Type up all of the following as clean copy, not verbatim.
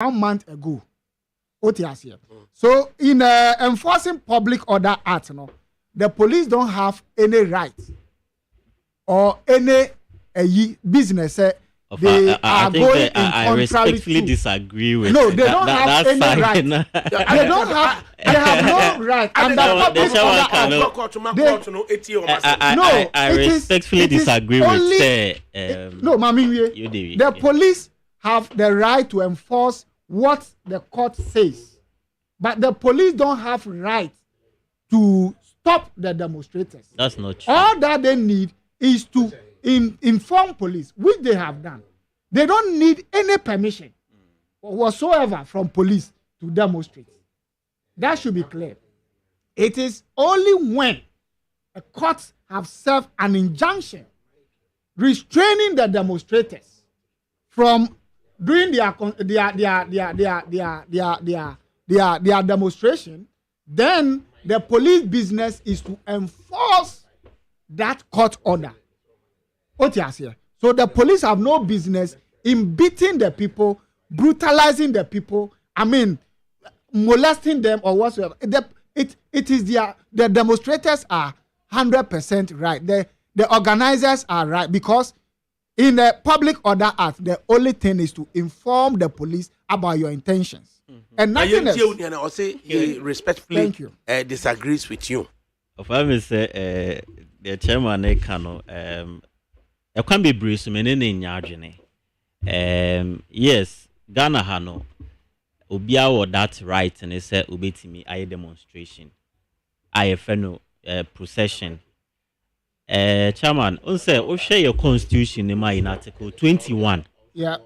1 month ago. So in enforcing public order act, the police don't have any right or any business. They are going in I respectfully disagree with. No, they don't have any right. They don't have. They have no right. And I respectfully disagree with. No, Mami, the police have the right to enforce what the court says, but the police don't have right to stop the demonstrators. That's not true. All that they need is to inform police, which they have done. They don't need any permission whatsoever from police to demonstrate. That should be clear. It is only when a court have served an injunction restraining the demonstrators from doing their demonstration, then the police business is to enforce that court order. So the police have no business in beating the people, brutalizing the people, molesting them or whatsoever. It is the demonstrators are 100% right. The organizers are right, because in the Public Order Act, the only thing is to inform the police about your intentions. And nothing else. I'll say he respectfully disagrees with you. If I may say, the chairman, I can't be brief, yes, Ghana Hano, Ubia or that right, and they said, Ubetimi, I demonstration, I procession. Chairman, share your constitution in Article 21. Yeah.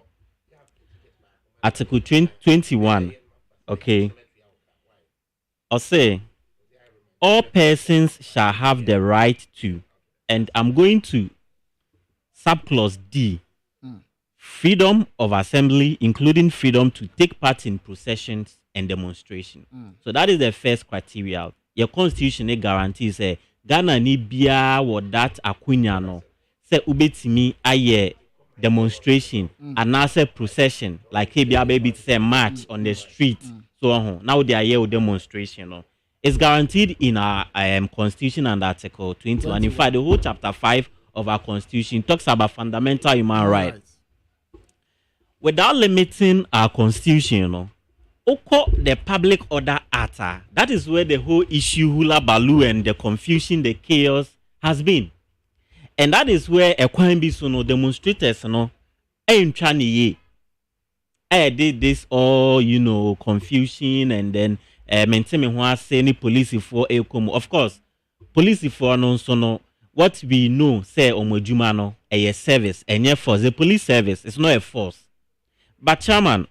Article 21. Okay. I'll say, all persons shall have the right to, and I'm going to subclause D, freedom of assembly, including freedom to take part in processions and demonstrations. So that is the first criteria. Your constitution guarantees Ghana ni bia wo that akunya no say ubetimi aye demonstration and also procession like bia baby say march on the street. So now they are here demonstration. No, it's guaranteed in our constitution and Article 21. In fact, the whole chapter 5 of our constitution talks about fundamental human rights. Without limiting our constitution, the Public Order Act, that is where the whole issue hula baloo and the confusion, the chaos has been. And that is where a demonstrators ain't trying to did this all confusion and then maintaining what say any police for of course police for no what we know say omojuma a service and yet for the police service it's not a force. But chairman,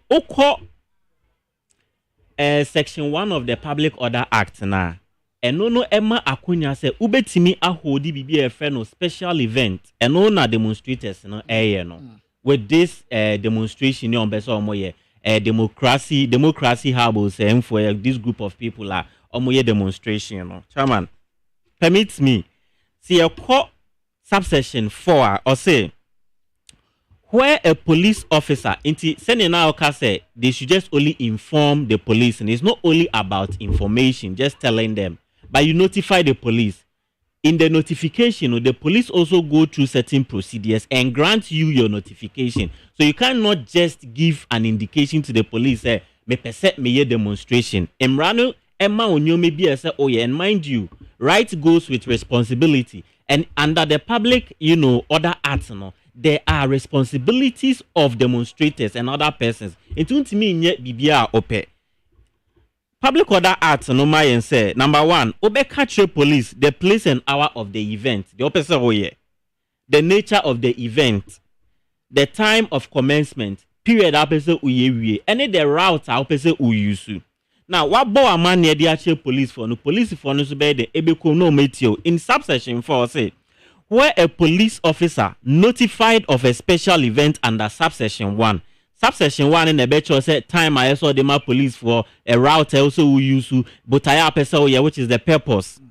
Section 1 of the Public Order Act na no Emma Akunya say ubetimi ahodi bibi no special event and no na demonstrators no with this demonstration on beso omoye democracy harbors for this group of people are omoye demonstration no. Chairman, permits me see a court subsection 4 or say where a police officer say they should just only inform the police, and it's not only about information, just telling them, but you notify the police. In the notification, the police also go through certain procedures and grant you your notification. So you cannot just give an indication to the police, me percent me demonstration. Emrano Emma onyo maybe say, oh yeah, and mind you, right goes with responsibility. And under the Public, Order Act, there are responsibilities of demonstrators and other persons. It won't mean yet BBR ope. Public Order Act no mayen say number 1, obe catch police the place and hour of the event. The opposite way. The nature of the event, the time of commencement, period opposite uye, any the route opposite uyusu. Now, what bo a man near the actual police for no so be the ebeko no meteo in subsection 4 say where a police officer notified of a special event under subsection 1. Subsection 1 in the betcho said time I saw the police for a route also we use to but which is the purpose.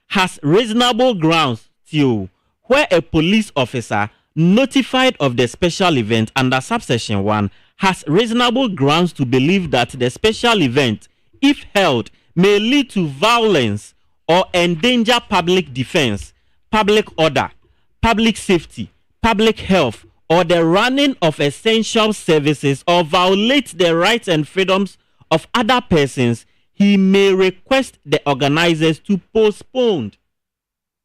Has reasonable grounds to where a police officer notified of the special event under subsection 1 has reasonable grounds to believe that the special event, if held, may lead to violence or endanger public defense, public order, public safety, public health, or the running of essential services, or violate the rights and freedoms of other persons, he may request the organizers to postpone.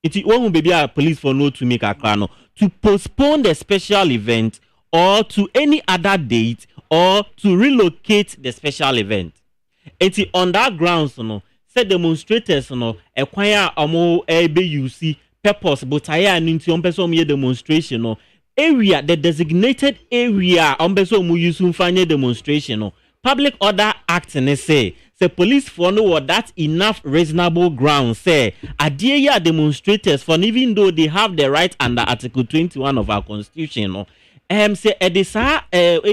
It won't be a police for no to make a crown to postpone the special event or to any other date or to relocate the special event. It's on that grounds, said demonstrators, acquire omo ABUC purpose, but I am into person demonstration, area, the designated area, person use find demonstration, Public Order Act, and say police for no that enough reasonable grounds, say, adhere demonstrators for even though they have the right under Article 21 of our Constitution, say edisa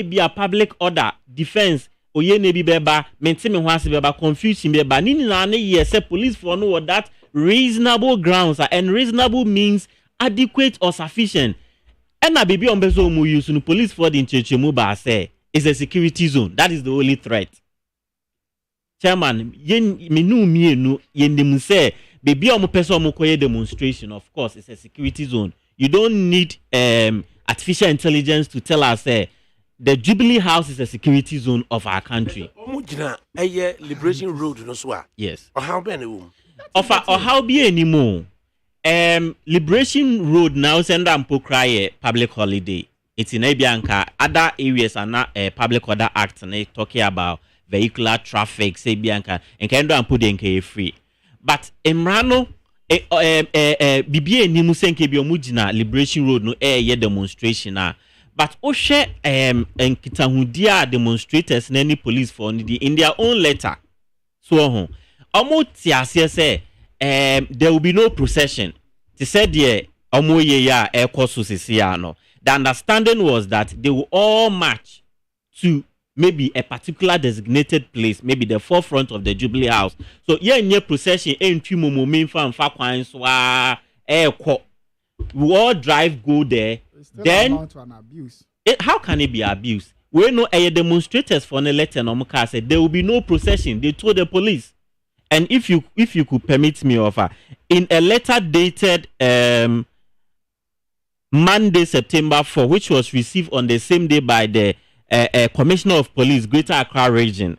be a public order defense. Oye nebi beba, mentime hwasi beba, confusion beba. Nini na ane yes, say police for no that reasonable grounds, and reasonable means adequate or sufficient. And na baby on bezo mu use no police for the inchechemu ba say is a security zone. That is the only threat. Chairman, yen minu mienu yen say baby on person mo koye demonstration. Of course, it's a security zone. You don't need artificial intelligence to tell us the Jubilee House is a security zone of our country. Liberation Road, no swa. Yes. Or how many room? Or how be anymore? Liberation Road now send them cry public holiday. It's in Abianca. Other areas are not a public order act and they talking about vehicular traffic, say Bianca, and can do put in free. But Emrano BBA ni musenke bi omujina Liberation Road no ye demonstration but oshe enkitahudia demonstrators na any police for in their own letter so omo tiase say there will be no procession. They said there omo ye ya ekoso sisia no. The understanding was that they will all march to maybe a particular designated place, maybe the forefront of the Jubilee House. So yeah, procession we all drive go there. Then how can it be abused? We know demonstrators for the letter no said there will be no procession. They told the police. And if you could permit me offer in a letter dated Monday, September 4, which was received on the same day by the Commissioner of Police, Greater Accra Region.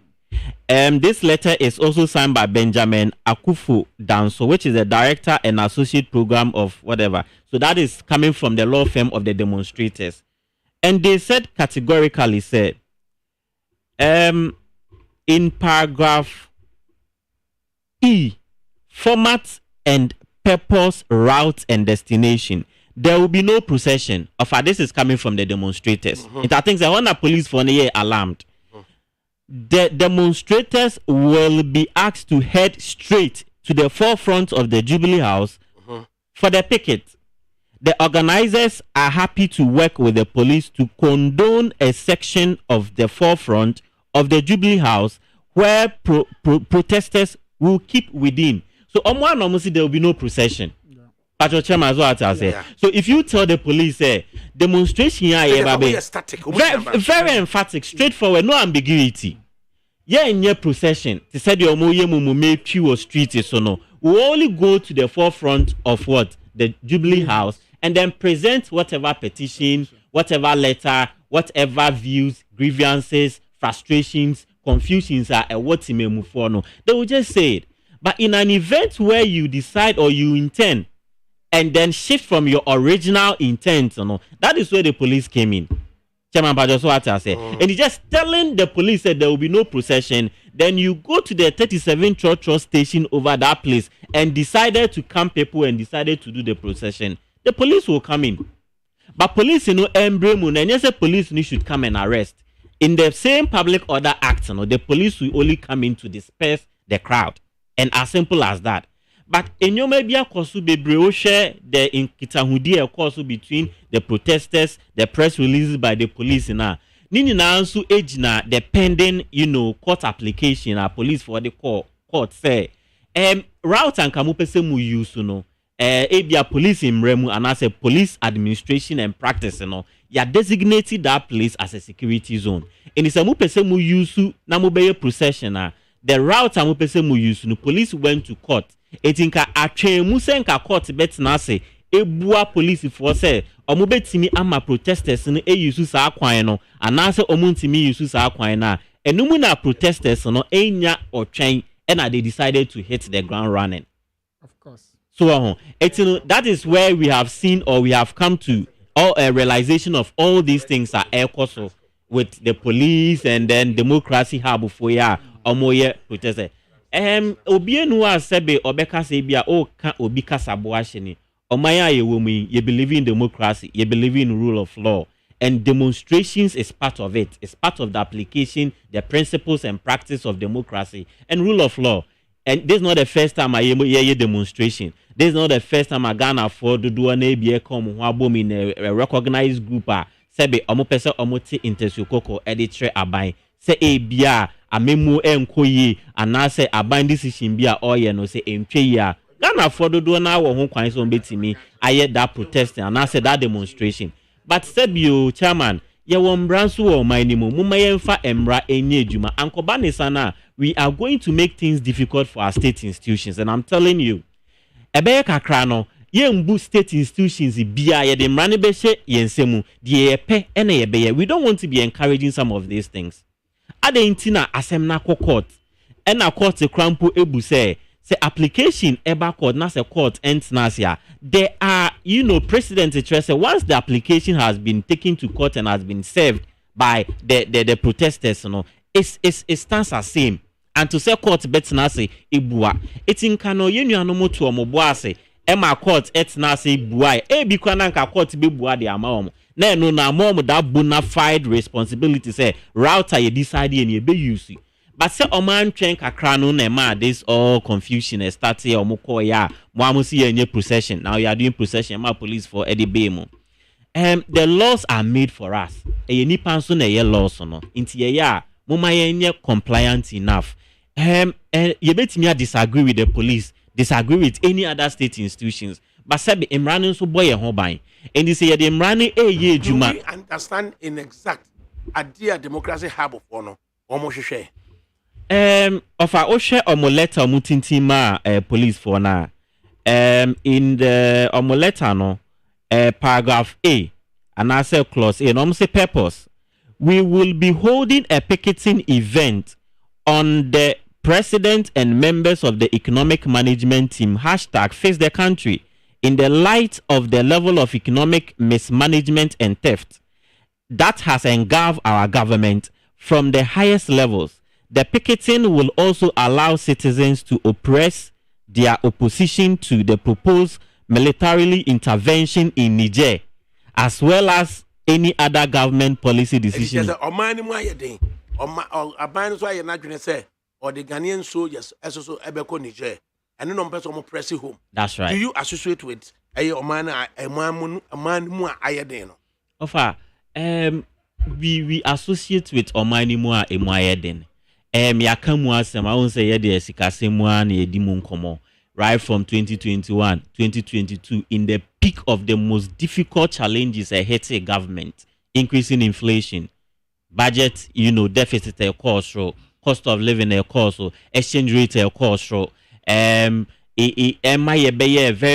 This letter is also signed by Benjamin Akufo Danso, which is the Director and Associate Program of whatever. So that is coming from the law firm of the demonstrators. And they said categorically, said, in paragraph E, format and purpose, route and destination. There will be no procession. This is coming from the demonstrators. It I think the one police for the year alarmed. The demonstrators will be asked to head straight to the forefront of the Jubilee House for the picket. The organizers are happy to work with the police to condone a section of the forefront of the Jubilee House where protesters will keep within. So there will be no procession. Patrick Chairman, as I say. So if you tell the police, demonstration here, very emphatic, straightforward, no ambiguity. Yeah, in your procession, they said your moye pure street so no. We only go to the forefront of what the Jubilee House and then present whatever petition, whatever letter, whatever views, grievances, frustrations, confusions are what you may move for. No, they will just say it. But in an event where you decide or you intend and then shift from your original intent, that is where the police came in. Chairman Bajo, what I say. And he's just telling the police that there will be no procession. Then you go to the 37 church station over that place and decided to camp people and decided to do the procession. The police will come in. But police, embrace and yes, the police should come and arrest. In the same Public Order Act, the police will only come in to disperse the crowd. And as simple as that. But in your maybe a course be share the in Kitahudi course between the protesters, the press releases by the police now. Nini na ansu age na the pending, court application police for the court say route and kamupese mu use ebia police in remu and as a police administration and practice ya designated that place as a security zone. And it's a mu pese mu use na mu beye procession the route a mu pese mu use no police went to court. Etinka atwe mu senka court bet na say ebua police for say omo betimi ama protesters no use sa kwan no anase omo ntimi use sa kwan na enumu na protesters no enya otwen and they decided to hit the ground running. Of course. So that is where we have seen or we have come to a realization of all these things are also with the police and then democracy have for ya omoye protest. Obienu a sebe obeka se bia o ka obi kasabo ahye omaya ye womi you believe in democracy, you believe in rule of law, and demonstrations is part of it. It's part of the application, the principles and practice of democracy and rule of law. And this is not the first time I hear demonstration. This is not the first time I Ghana for to do an ABA come in a recognized group. Sebe omo pese omo ti intersukoko editre aban. Se ebia amemu enkoyi anase aban decision bia oye no se entwe ya. Ghana for to do na wo ho kwan so betimi aye that protest anase that demonstration. But Sebio chairman, ye wombranso wo manimu mumayemfa emra enye ejuma ankoba nesana. We are going to make things difficult for our state institutions, and I'm telling you, ebeye kakra no ye mbu state institutions bia ye de mrane behye yensemu de yepe ene yebeye. We don't want to be encouraging some of these things. Ade intina asem na court ena court krampo ebu say application eba court na se court entnasia. There are precedent interest. Once the application has been taken to court and has been served by the protesters, it stands as same. And to say court betina say ibua it in kano yenu anomo to omoboa say ema court etina say ibua bi kwana nka court be bua de ama na no na mom that bona fide responsibility say router you decide and you be use. But say oman twen kakra no na ma this all confusion start here omoko ya mo amusi enye procession. Now you are doing procession ma police for edibay mo. The laws are made for us. E nipa so na ye laws no. Inti ye ya moma yenye compliant enough. You betimi disagree with the police, disagree with any other state institutions. But sabi imrani so boy ho ban. And they say the imrani ye juma. We understand in exact idea democracy have of no. Omo hwehwe. Ofa oshe omo letter mutintima police for na. In the omo letter no paragraph A and I say clause A no say purpose. We will be holding a picketing event on the president and members of the economic management team # face the country in the light of the level of economic mismanagement and theft that has engulfed our government from the highest levels. The picketing will also allow citizens to express their opposition to the proposed military intervention in Niger, as well as any other government policy decision. Or the Ghanaian soldiers also ebeko Niger and no person mo press home. That's right. Do you associate with a man mu ayeden? Ofa we associate with omani mu a emu ayeden. Yakamu asem I won't say ye de sikase mu a na yedi mu nkomo right from 2021 2022 in the peak of the most difficult challenges ahead of government, increasing inflation, budget deficit cost of living so exchange rate so very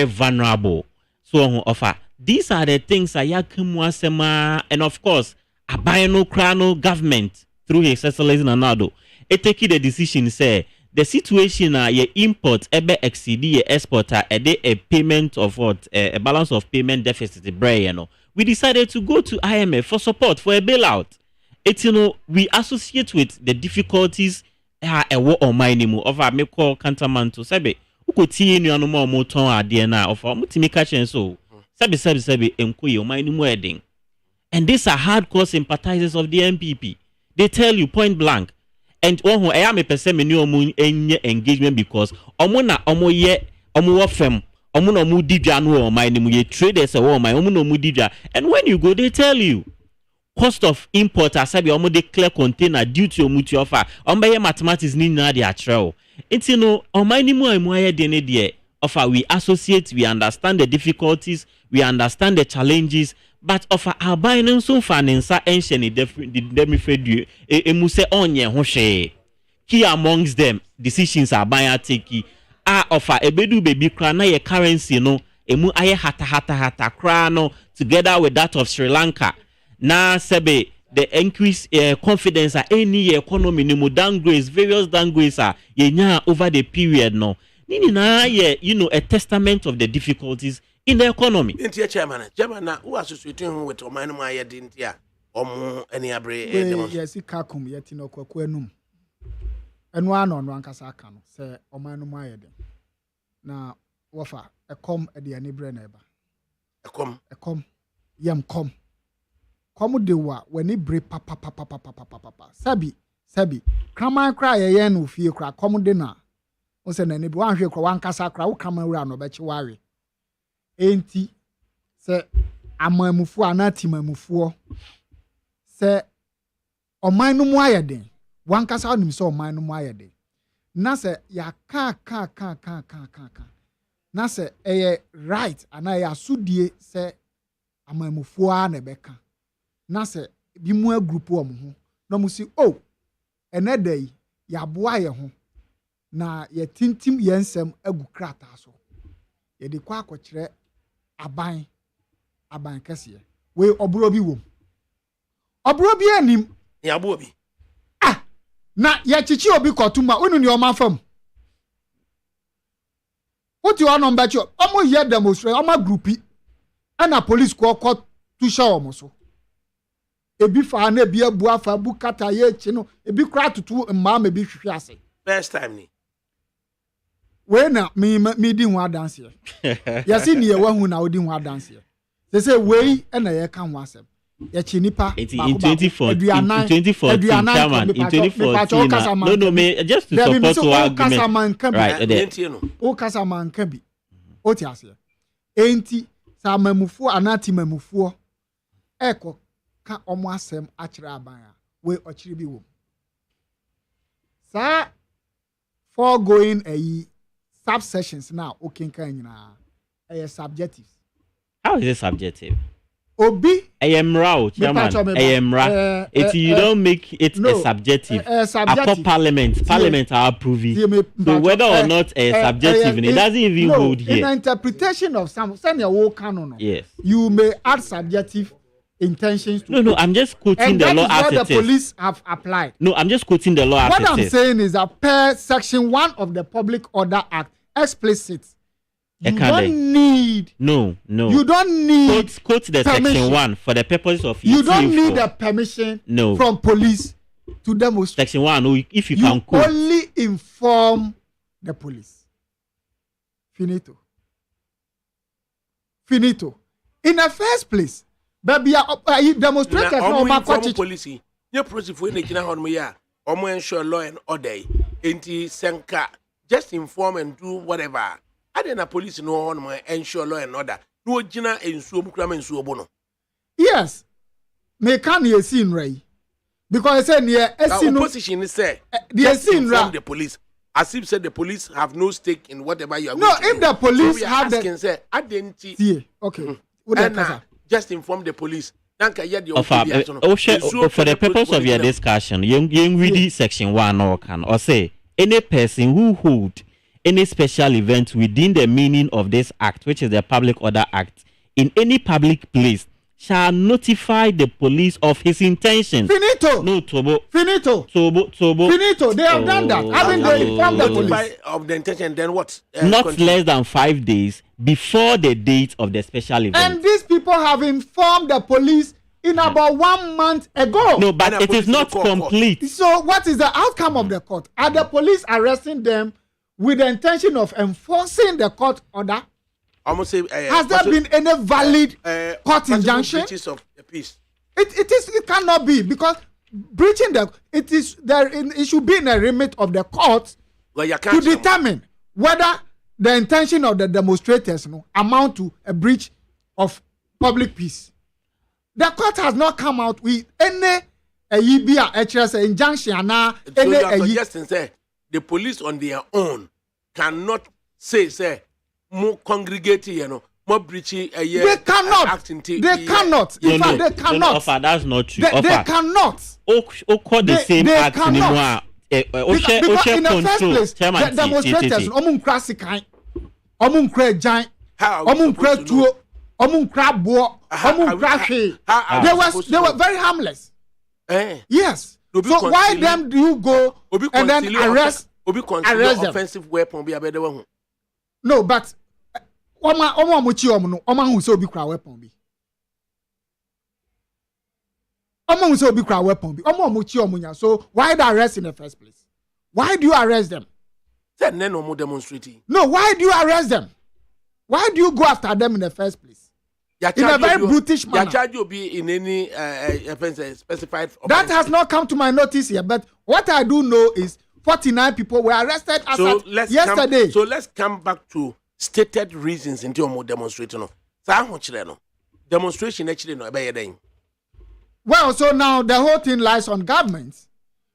vulnerable. So offer these are the things that and of course a crown government through his excellency Nanado it take the decision say the situation ye import ebe exceed ye exporter a payment of what a balance of payment deficit we decided to go to IMF for support for a bailout. It's we associate with the difficulties a war on minimum of our make call counterman to sebe uko tie nu anomo moton ade na of mutimi ka chen so sebe enkoye o minimum heading. And these are hardcore sympathizers of the MPP. They tell you point blank and I am a person many engagement because omo ye omo wo fem omo no mu didwa no o minimum ye traders e wo my omo no mu didwa. And when you go they tell you cost of import asabi omo de clear container duty omuti offer ombe mathematics ni na de atrel enti no omani mu aye de ne de offer we associate, we understand the difficulties, we understand the challenges, but of aban so faninsa enhye ne demifedu emu se onye ho hwe key amongst them decisions aban ateki offer ebedu baby kra na ye currency no emu aye hata kra no together with that of Sri Lanka na sebe the increase confidence any economy ni mo downgrades various downgrades yenya over the period no nini na ye a testament of the difficulties in the economy. Intia chairman na who associating with Omanu Maya dintia omo any abre yes ikakum yeti no kwaku enum enu ano no ankasa aka no se Omanu Maya den na wofa ekom ede ani bre na eba ekom yam kom de wa wani bre papa sabi kraman kra ye no fie kra kom de na o se na ni bi wan hwe kra wan kasa kra wo kraman wura no be chi wawe enti se amamufu anati mamufu se oman no mu ayeden wan kasa onim se oman no mu ayeden na se ya ka na se right ana ya sudie se amamufu a na beka na se bi mu group o mo ho na mu si enedai ya boa ye ho na ye tintim ye nsem agu krata so ye de kwa akokire aban kese we oburo bi wom oburo bi anim ya bo bi na ye chichi obi kotuma unu ni o mafam oti ono mbachi omo ye demonstrate omo groupi ana police ko tu sha omo so ebi fa na ebi abu afa bu kata ye chi no ebi kra tutu mma ma bi hwehwe ase first time ni we na me di ho dance ye yesi ni ye wahu na odi ho dance ye say we na ye ka ho asem ye chi nipa in 2014 chairman in 2014 no me just to support your argument right o kasa man ka bi o ti ase enti sa mamufu anati mamufu eko ka omo asem akire aban a we okire bi wo sa foregoing subsessions now okenkan nyina subjective. How is it subjective? Obi I am raw chairman I am raw you don't make it a subjective. Parliament are approving so whether or not a subjective it doesn't even hold here. In interpretation of some send your whole canon yes you may add subjective intentions to no I'm just quoting the law as it is. The police have applied. No, I'm just quoting the law as it is. What I'm saying is that per section 1 of the Public Order Act explicit you don't need no you don't need quote the permission. Section 1 for the purpose of you don't need a permission from police to demonstrate. Section 1 if you can quote only inform the police. Finito in the first place baby demonstrators no ma kwachi police ye police for na gina hono ya omo ensure law and order enti senka just inform and do whatever ade na police no hono ensure law and order no gina ensuo mkrama ensuo bo no yes me can you see right because say near no position is say the scene from the police as if said the police have no stake in whatever you are no if the police so have the say identity see okay just inform the police. For the purpose of your discussion, you read section 1 or say any person who hold any special event within the meaning of this act, which is the Public Order Act, in any public place shall notify the police of his intention. Finito. No, Tobo. Finito. Tobo. Finito. They have done that. Haven't they informed the police of the intention? Then what? Not less than 5 days before the date of the special event. And these people have informed the police in about 1 month ago. No, but it is not complete. So what is the outcome of the court? Are the police arresting them with the intention of enforcing the court order? Has there been any valid court injunction? Of the peace. It cannot be because breaching it should be in the remit of the court to determine whether the intention of the demonstrators amount to a breach of public peace. The court has not come out with any injunction. The police on their own cannot say more congregate, more breaching a year. They cannot. They cannot. In fact, they cannot. Offer, that's not true. They cannot. Call the same act anymore. Because in the first place, the demonstrators, they were very harmless. Yes. So why them do you go and then arrest them? Offensive weapon be a better one. No, but Oma who so be cry weapon be. Oma who so be cry weapon be. So why the arrest in the first place? Why do you arrest them? Said no more demonstrating. No, why do you arrest them? Why do you go after them in the first place? In a very brutish manner. Your charge will be in any specified. That has not come to my notice here, but what I do know is 49 people were arrested as yesterday. So let's come back to stated reasons in terms of demonstration. Demonstration actually no be. Well, so now the whole thing lies on governments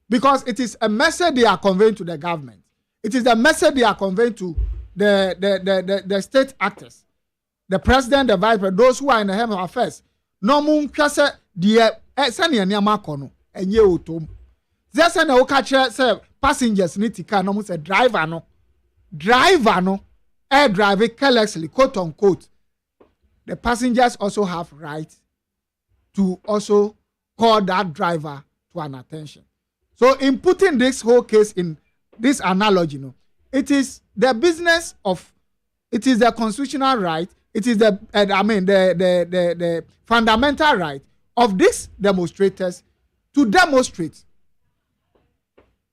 because it is a message they are conveying to the government. It is the message they are conveying to the state actors, the president, the vice president, those who are in the helm of affairs. No mun kwase the sani aniama kono enye otom. Zese na okache say passengers need to car no mun say driver no air driver carelessly quote unquote. The passengers also have right to also call that driver to an attention. So in putting this whole case in this analogy, it is the business of, it is the constitutional right, it is the fundamental right of these demonstrators to demonstrate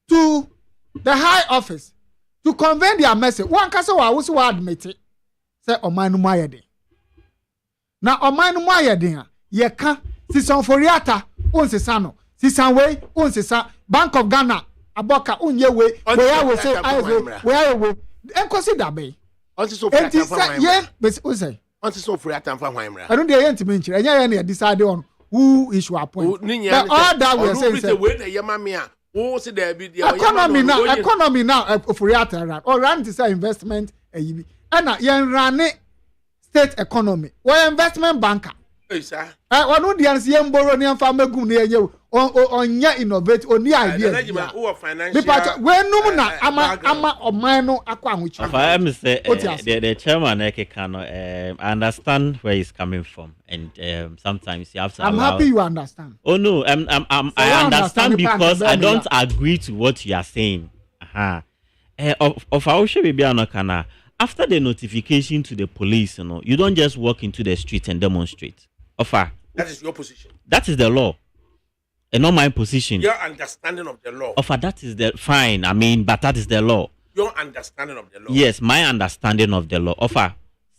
to the high office to convey their message. One kasa wa wusu wa admit it. Say omanu mayede. Na omanu mayede ye ka sisan foriata unsesa no. Sisan we unsesa Bank of Ghana aboka unye we where we say where we consider be. Onti so foriata yeah, but we say onti so foriata fa hwan mra. I don't dey enti menchire. Enya na decide on who is your appoint. But all that we say we na yema me a wo se da bi dia economy now foriata ran or run to say investment eyibi. Na yen run state economy. We investment banker. Hey sir. Onu dey answer yen borrow ni amfa magum na enye onya innovate oni idea. Because when no na ama oman no akwa anwuchi. If I am say the chairman I understand where he's coming from, and sometimes you have to. I'm happy you understand. Oh no, I understand because I don't agree to what you are saying. Of our show be anokana. After the notification to the police, you don't just walk into the street and demonstrate. That is your position. That is the law. And not my position. Your understanding of the law. That is the fine. I mean, but that is the law. Your understanding of the law. Yes, my understanding of the law.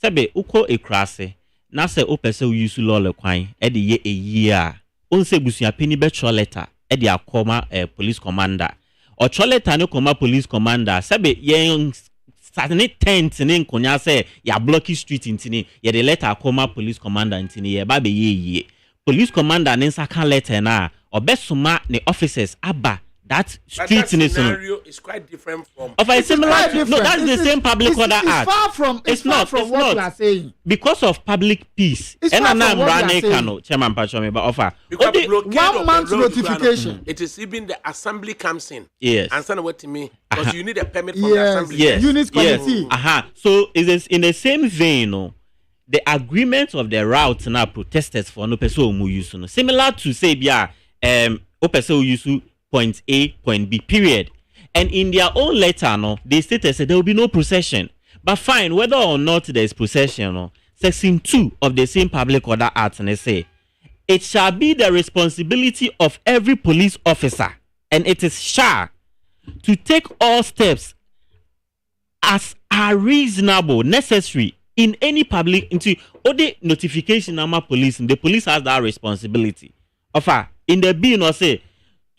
Sebe uko ekrase. Na se opese use law le kwan. Edi ye a year. Unse busuya penny betro letter. Edi akoma police commander. Or letter no koma police commander. Sebe ye Saturday 10th in Konya say ya blocky street intini. Ye the letter akoma police commander intini. Ye babe ye. Police commander nensaka letter na. Obesuma the officers abba that street scenario is quite different from. Similar. No, that's the same public order act. It's far from what you are saying. Because of public peace. It's far from what you are saying. Chairman Pachomi, but offer. Because 1 month notification. It is even the assembly comes in. Yes. Understand what to me? Because you need a permit from the assembly. Yes. Unit committee. So it is in the same vein, the agreement of the route now protesters for no person who use similar to say opese use point A, point B, period. And in their own letter, they stated there will be no procession. But fine, whether or not there is procession, Section 2 of the same Public Order Act, and they say, it shall be the responsibility of every police officer, and it is shall, to take all steps as are reasonable, necessary, in any public, into all the notification number police, the police has that responsibility. In the bill, say,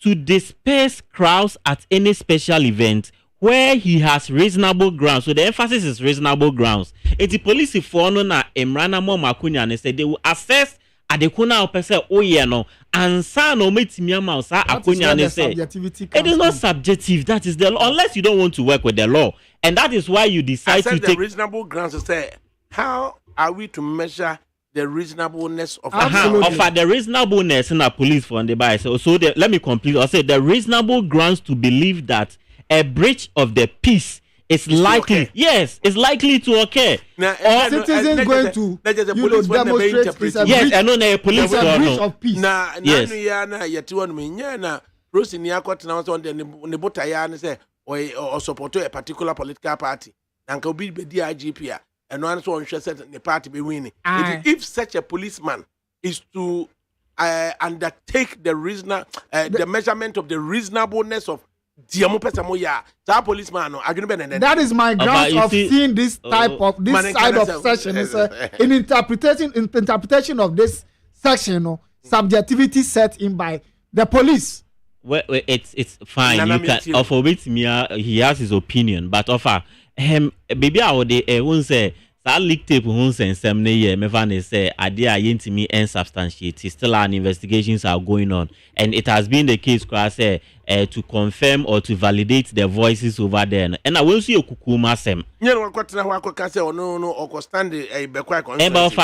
to disperse crowds at any special event where he has reasonable grounds. So the emphasis is reasonable grounds. If the police for no na emrana mo makunya and say they will assess adekuna opese no ansa no metimi ama sa akunya and say it is not subjective. That is the law, unless you don't want to work with the law, and that is why you decide to take reasonable grounds to say how are we to measure the reasonableness of offer the reasonableness in a police for the by let me complete. I say the reasonable grounds to believe that a breach of the peace is likely. Yes, it's likely to occur. Now, citizens going to demonstrate. Yes, I know a police breach of peace. Yes. Or support a particular political party. And can be the IGP. And one so said the party be winning. If such a policeman is to undertake the the measurement of the reasonableness of that policeman, that is my ground of seeing this type of this side of section. In interpretation of this section, subjectivity set in by the police. Well, it's fine. You can offer with me. He has his opinion, but offer baby I would won't say that leak tape won't say some year me say idea yintimi and substantiate. Still an investigations are going on, and it has been the case say to confirm or to validate the voices over there. And I will see a kukuma sem. But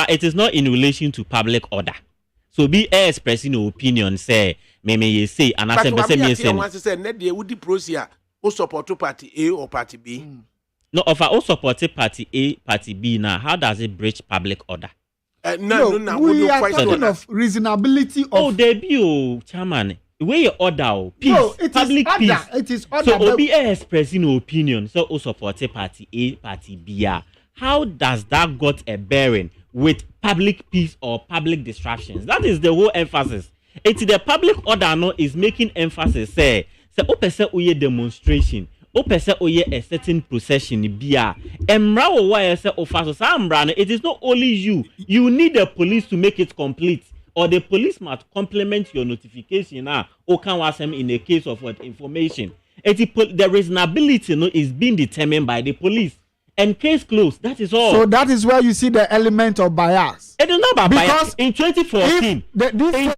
it is not in relation to public order. So be expressing your opinion, say me say and I say support party A or party B. No, if I support party A, party B now, how does it breach public order? No, we are talking of reasonability of... Oh, debut, chairman. Where you order, peace, no, it public is peace. Order. It is order. So, Obi expressing your opinion, so O support party A, party B. How does that got a bearing with public peace or public distractions? That is the whole emphasis. It's the public order no is making emphasis say O person oye demonstration. O person oye a certain procession bia emra wo why say o faso sa emra no, it is not only you need the police to make it complete, or the police must complement your notification o can was in a case of what information. The reasonability no is being determined by the police, and case closed. That is all. So that is where you see the element of bias. It is not about bias. In 2014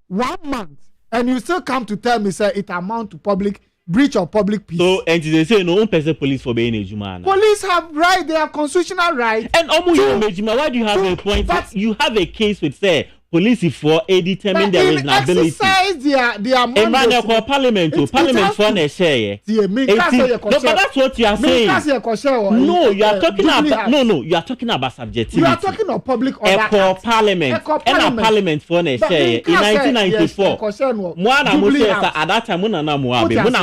1 month, and you still come to tell me, say it amount to public breach of public peace. So, and they say no one person police for being a Juma. Police have right; they have constitutional right. And why do you have a point? You have a case with say police for a determined their reasonability. Exercise their mandate. Parliament for a share. No, but that's what you are saying. No, you are talking about you are talking about subjectivity. You are talking of public order. Parliament and a parliament for a share in 1994. Mwana Moshe at that time Muna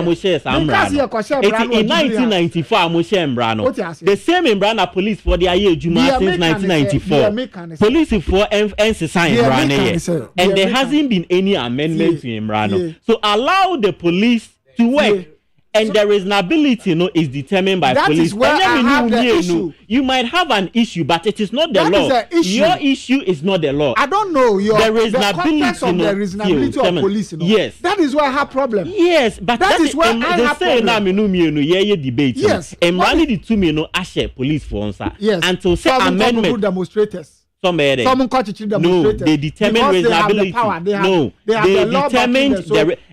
Moshe in 1994 Moshe Mbrano. The same Mbrana police for the year Juma since 1994. Police for NCSI. And there hasn't been any amendment to Imrano. So allow the police to work. And the reasonability is determined by police. Is where I have the issue. You might have an issue, but it is not the law. Your issue is not the law. I don't know the context of the reasonability of police. Yes. That is where I have problem. Yes, but that is where I have problem. Debate. Yes. Emrani the two ashe police for answer. Yes. Until say amendment. Demonstrators. No, they determine reasonability. They determine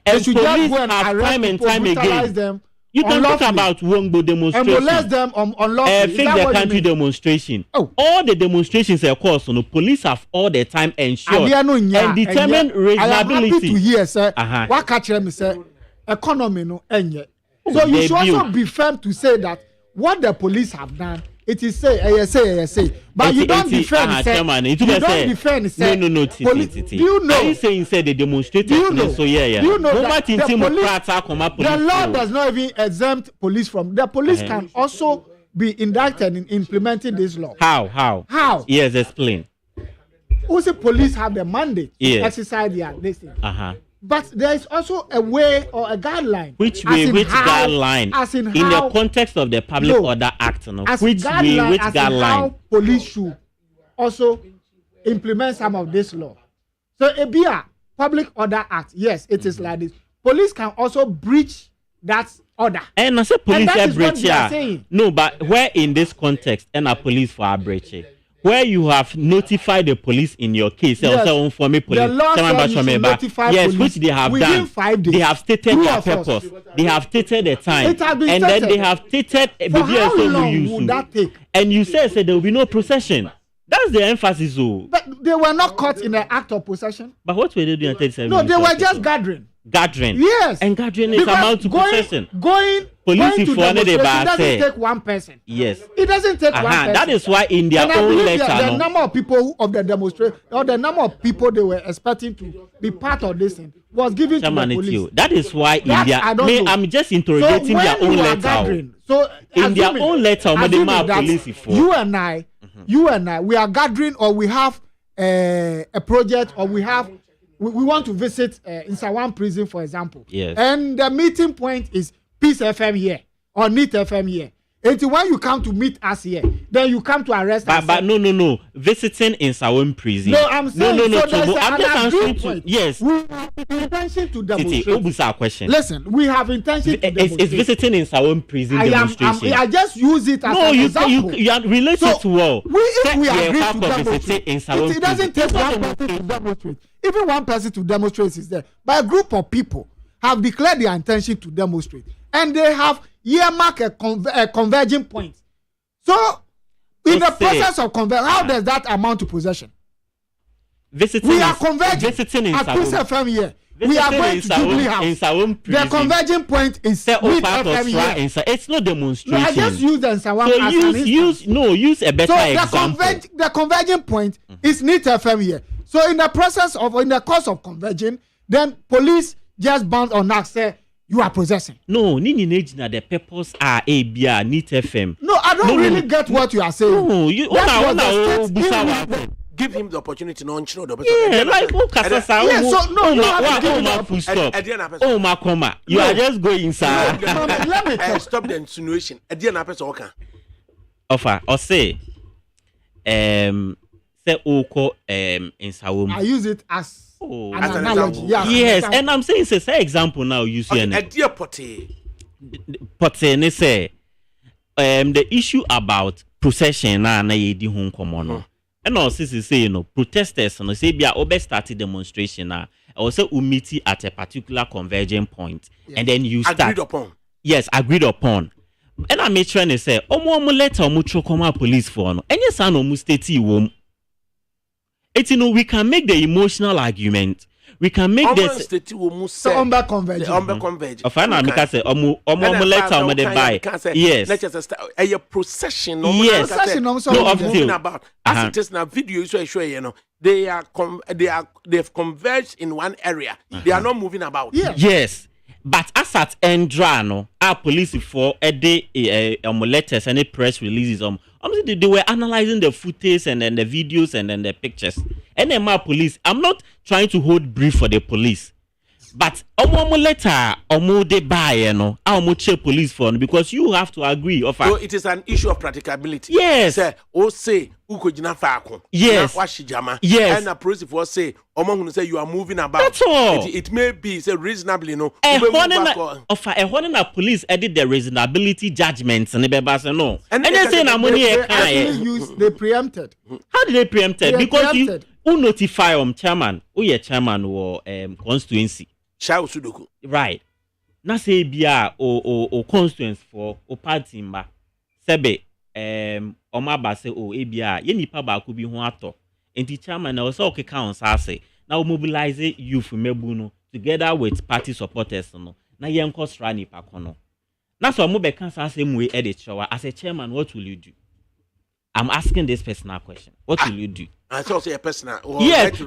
and police have time and time again. You can talk about Wongbo demonstration. And molest them unlawfully. Fake the country demonstration. All the demonstrations, of course, police have all the time ensured and determine reasonability. I am happy to hear, sir. What catch them, sir? Economy no enye. So you should also be firm to say that what the police have done. It is say, but you don't defend. You don't defend. No. Do you know? Are you saying the demonstrators? Do you know? So yeah. Do you know that the law does not even exempt police from. The police can also be indicted in implementing this law. How? Yes, explain. Also, police have the mandate to exercise this thing. But there is also a way or a guideline. Which way? Which guideline? In the context of the Public Order Act, which way? Which guideline? How police should also implement some of this law. So, Public Order Act, yes, it is like this. Police can also breach that's order. And I say police that is what breach they are saying. no, but where in this context and a police for a breach, where you have notified the police in your case, Yes. also for me police. The law says you should notify yes, police which they have within done. 5 days. They have stated True their or false? purpose. They have stated the time, It has been and then stated. they have stated For how long would that take? And you say there will be no procession. That's the emphasis, oh. But they were not caught in an act of possession. But what were they doing in 37 No, they minutes? were just gathering. Gathering. Yes. And gathering is Because amount to procession. Going Police to if one of the demonstration bar doesn't say. take one person. Yes. It doesn't take one person. That is why in their And I own believe letter, the no? number of people of the demonstration or the number of people they were expecting to be part of this thing was given to the police. That is why in That their I don't know. I'm just interrogating when their own you are letter. gathering, so In their assuming- own letter, assuming Madema that police for. you and I, we are gathering or we have a project or we want to visit in Sawan prison, for example. Yes. And the meeting point is Peace FM here or NIT FM here. And when you come to meet us here, then you come to arrest us. But no. Visiting in Sawan prison. No, I'm saying no. so there's I'm an just answering to agreement. yes. We have intention to Titi, demonstrate. Obusa question. Listen, we have intention to demonstrate. It's visiting in Sawan prison demonstration. I just use it as No, an example. you are related So, to all. If we agree to visiting in Sawan it doesn't take one person to demonstrate. Even one person to demonstrate is there. But a group of people have declared their intention to demonstrate. And they have earmarked a converging point. So, in the process of converging, how does that amount to possession? We are converging visiting in at Peace FM here. We are going to Jubilee House. The converging point is NIT FM here. It's not demonstration. No, I just use the Nsawam So as an instance. use a better example. The converging point is NIT FM here. So in the course of converging, then police just bound on us say you are possessing. No, the purpose are ABR, NIT FM. No, I don't really get what you are saying. No, you give him the opportunity to show the yeah, like full stop. Oh, Makoma, you are just going inside. Let me stop the insinuation. Offer or say oko in Sawum. I use it as an analogy. Yes, and I'm saying say example now you see a dear Potte say the issue about procession na yedi ho nkomo no. And also say protesters no say bia obe start demonstration na also meet at a particular converging point and then you start agreed upon. Yes, agreed upon. And I make sure say omo letter omo chokoma police for no. Enye sa no mu state wom. We can make the emotional argument. We can make this umber converge. Of an amica say omo letter they buy. Yes. A procession. Yes. No, of about as it is now video is show they've converged in one area. They are not moving about. Yes. But as at Endrano, our police for a day letters and press releases they were analyzing the footage and then the videos and then the pictures. And then my police, I'm not trying to hold brief for the police. But letter they buy police for because you have to agree. So it is an issue of practicability. Yes. Say yes. Yes. And a police for say say you are moving about. That's all. It may be reasonably a police edit the reasonability judgments and no. And they say they preempted. How did they preempt it? Because you notify chairman, or constituency. Right. Na say bia o constituents for o party mba. Sebe omaba say ebia ye nipa ba ko bi ho ato. Enti chairman na so okeka on say na mobilize youth mebu no together with party supporters no. Na ye nko sra nipa kono. Na so mo be kan say mu e de chowa as a chairman what will you do? I'm asking this personal question. What will you do? I thought say a personal. Yes,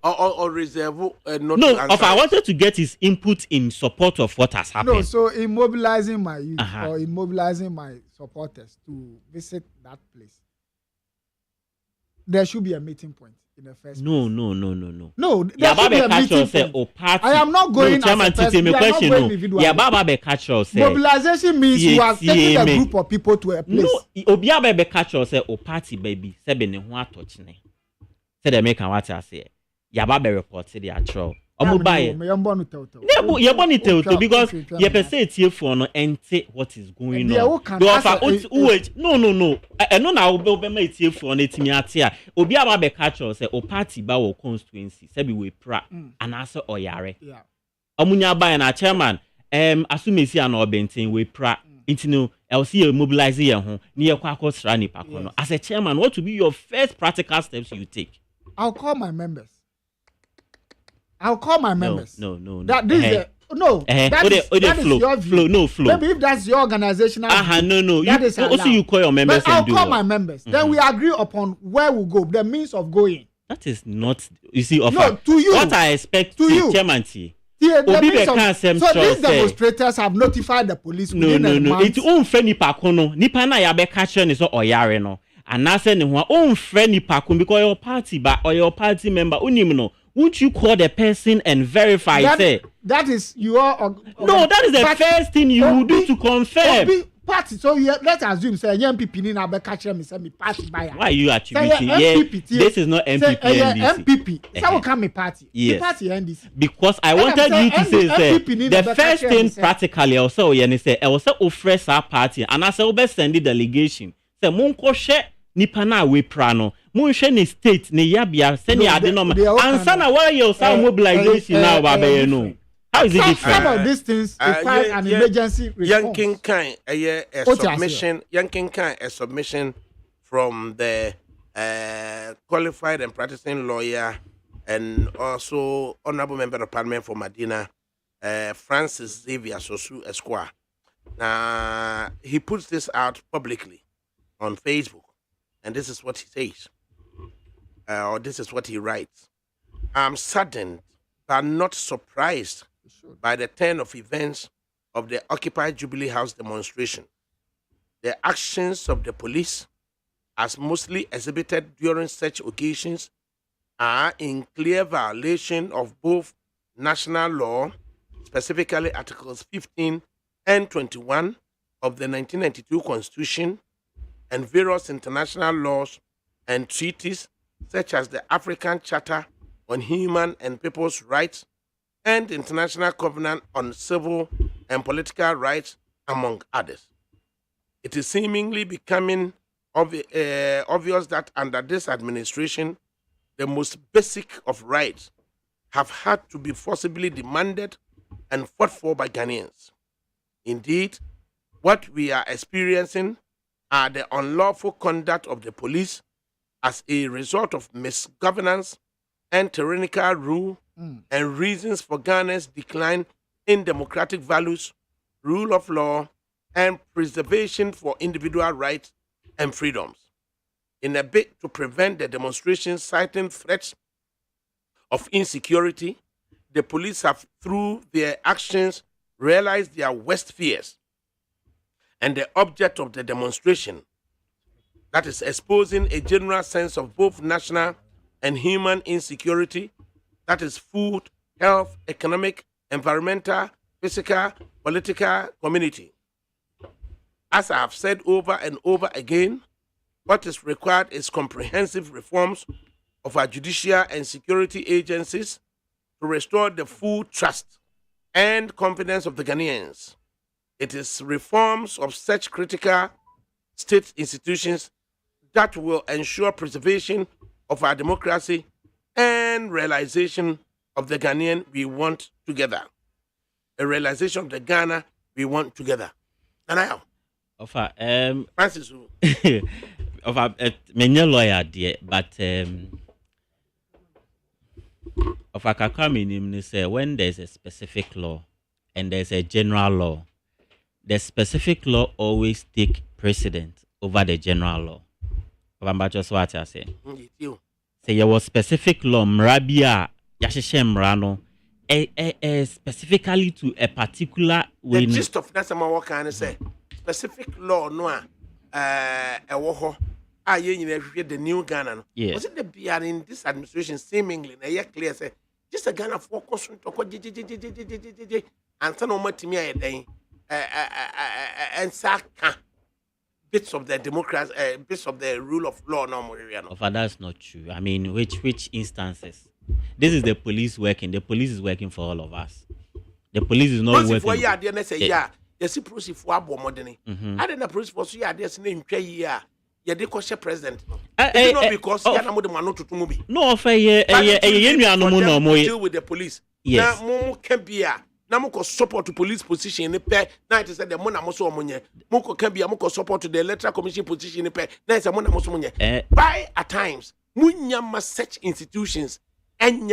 or reserve not no, if I wanted to get his input in support of what has happened. No, so in mobilizing my youth or in mobilizing my supporters to visit that place, there should be a meeting point in the first place. No. No, there should be a meeting point. I am not going as a person. We are not going individually. Mobilization means you are taking a group of people to a place. No, obiaba be catch us say o party baby sebe ne ho atochine. Say the make what I say. Yaba be report the actual Omo buy. Me yambo no tell. You born it tell because you per say tie for no ente what is going on. Do offer no. E no na obe ma tie for no etimi ate a. Obi aba be catch us say o party ba wo constituency say be we pra and also oyare. Yeah. Omunya buy na chairman asumesi an obenten we pra. Intino LC mobilize ye ho na ye kwa akosra nipa kono. As a chairman, what will be your first practical steps you take? I'll call my members. No. That this is that is your view. Flow. Maybe if that's your organizational no. That is also you call your members. But I'll call my members. Then we agree upon where we go, the means of going. That is not, you see, no, to you. What I expect to you, chairman. So these demonstrators have notified the police. No. It's unfriendly pakono. Nipa na yabe catch ni so oyare no. And I say ni ho unfriendly pakon because your party or your party member unim no. Won't you call the person and verify it? That is your... No, that is the first thing you will do to confirm. Party, so let's assume, say, MPP ni na be catch me, say, me party buyer. Why are you attributing? This is not MPP NDC. MPP. So come me party. Yes. Party NDC. Because I wanted you to say, the first thing practically, also, you say, I was offer our party, and I say, we send the delegation. Say, munko she nipa na we prano. Munhwe ni state ni yabia send ya de no ansa na why you say mobilization now babe no. How is it different? Some of these things require an emergency response. Yanking kind a submission from the qualified and practicing lawyer and also honorable member of parliament for Medina, Francis Xavier Sosu Esquire. Now he puts this out publicly on Facebook, and this is what he says. Or this is what he writes. I'm saddened but not surprised by the turn of events of the Occupy Jubilee House demonstration. The actions of the police, as mostly exhibited during such occasions, are in clear violation of both national law, specifically Articles 15 and 21 of the 1992 Constitution, and various international laws and treaties such as the African Charter on Human and People's Rights and International Covenant on Civil and Political Rights, among others. It is seemingly becoming obvious that under this administration, the most basic of rights have had to be forcibly demanded and fought for by Ghanaians. Indeed, what we are experiencing are the unlawful conduct of the police as a result of misgovernance and tyrannical rule and reasons for Ghana's decline in democratic values, rule of law, and preservation for individual rights and freedoms. In a bid to prevent the demonstrations citing threats of insecurity, the police have, through their actions, realized their worst fears. And the object of the demonstration, that is exposing a general sense of both national and human insecurity, that is food, health, economic, environmental, physical, political, community. As I have said over and over again, what is required is comprehensive reforms of our judicial and security agencies to restore the full trust and confidence of the Ghanaians. It is reforms of such critical state institutions that will ensure preservation of our democracy and realization of the Ghanaian we want together. A realization of the Ghana we want together. And I Francis. Many lawyer dear, but of a kakami say when there's a specific law and there's a general law, the specific law always take precedence over the general law. Just what I say. Say there was specific law, mrabia yasheshe mrano, specifically to a particular way. The gist of that, what can I say? Specific law, no, woho. The new Ghana. Yes. Was it the BR in this administration seemingly clear say just a Ghana focus on to and some more to me and saka bits of the democracy, bits of the rule of law no more. That's not true. I mean, which instances? This is the police working. The police is working for all of us. The police is not Prosi for working. ya de na say ya. You see prosi for abo modern. I didn't prosi for so ya de say na ntwa yi a. You dey question president. It's not because ya na mo de mano tutu mu bi. No offer ye nuanom no mo deal with the police. Yes. Na mo can be a na mo ko support to police position ni pe na it said the mo na mo so omonye. Mo ko can be a mo ko support to the electoral commission position ni pe na it say mo na mo so omonye. By at times munya such institutions and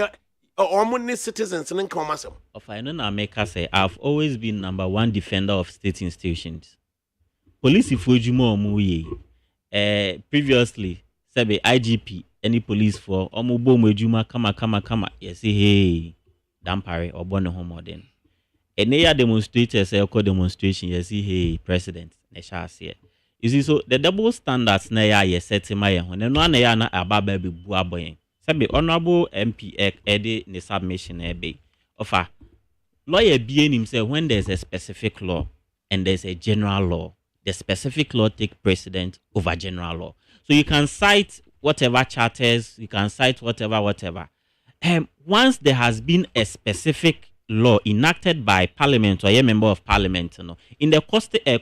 or money citizens in commerce. Of I know America say I've always been number one defender of state institutions. Police ifujumo omuye. Previously, sabe IGP any police for omubo mejuma kama. Yes, hey, dampare or bono homo then. Eneya demonstrators demonstration. Yes, hey, president. Nesha say. You see, so the double standards na ya set my own. No na ya na ababa be buaboyen. Sabe honorable MP ede ne submission ebe. Ofa lawyer being himself when there's a specific law and there's a general law, the specific law take precedent over general law. So you can cite whatever charters, you can cite whatever. Once there has been a specific law enacted by parliament or a member of parliament, in the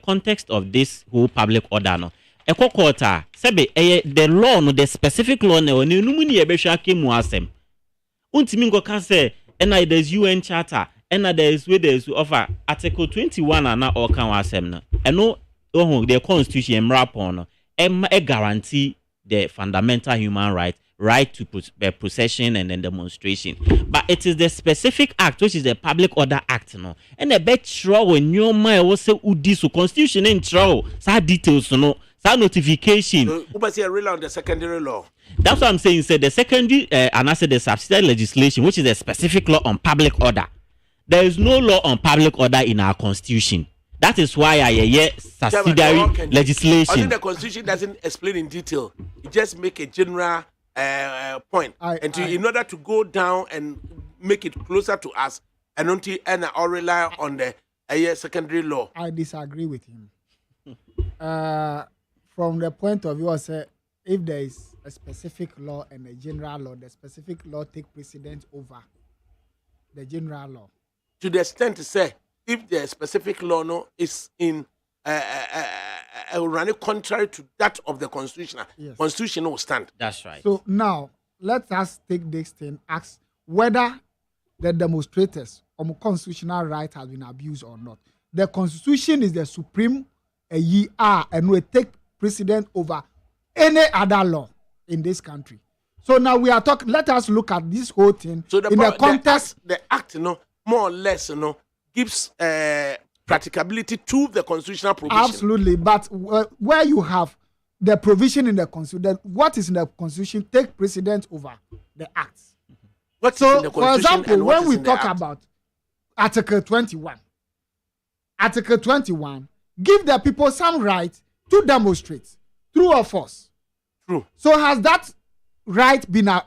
context of this whole public order, the law, the specific law, and there's UN charter, and there's where there's offer Article 21 and now all can wasem. And no, the Constitution rap on guarantee the fundamental human right to possession and then demonstration. But it is the specific act, which is the Public Order Act, and a bet sure when your mind was say so Constitution ain't true, sad details, that notification. So, real on the secondary law. That's what I'm saying. Say the secondary and I said the subsidiary legislation, which is a specific law on public order. There is no law on public order in our constitution. That is why I subsidiary legislation. I think the constitution doesn't explain in detail. It just make a general point. In order to go down and make it closer to us, and until and I rely on the secondary law. I disagree with him. From the point of view, I say if there is a specific law and a general law, the specific law take precedence over the general law. To the extent to say, if the specific law is in running contrary to that of the constitution, yes, constitution will stand. That's right. So now let us take this thing, ask whether the demonstrators or constitutional right has been abused or not. The constitution is the supreme and will take precedent over any other law in this country. So now we are talking. Let us look at this whole thing so in the context. The act, more or less, gives practicability to the constitutional provision. Absolutely, but where you have the provision in the constitution, what is in the constitution take precedence over the acts. So, for example, when we talk about Article 21, give the people some right to demonstrate, true or false. True. So has that right been so